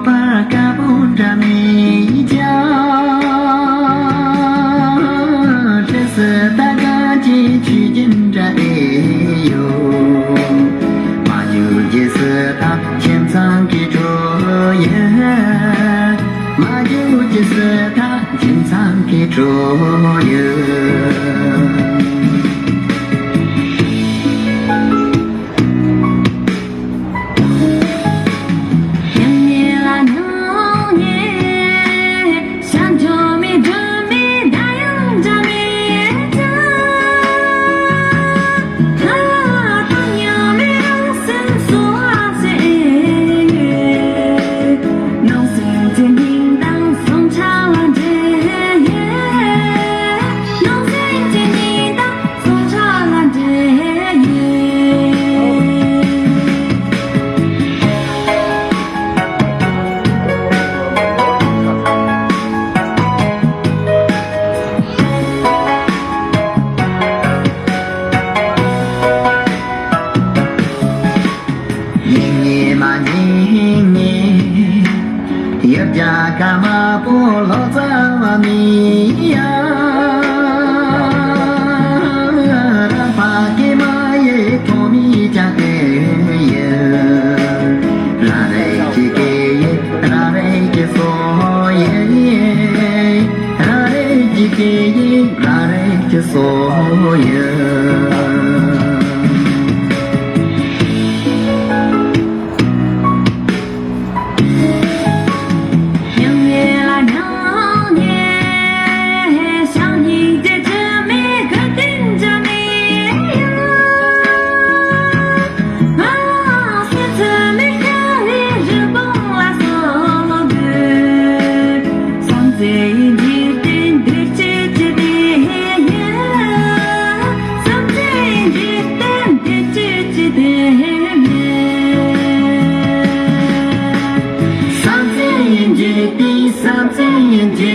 巴嘎布扎米家，这是大家去进这里哟，马就这是他前场给着耶，马就这是他前场给着耶。Yabja kama polo sama miya Rapa ke maye tomi jake ye Rare ke ye, rare ke so ye Rare ke ye, rare ke so ye Something in the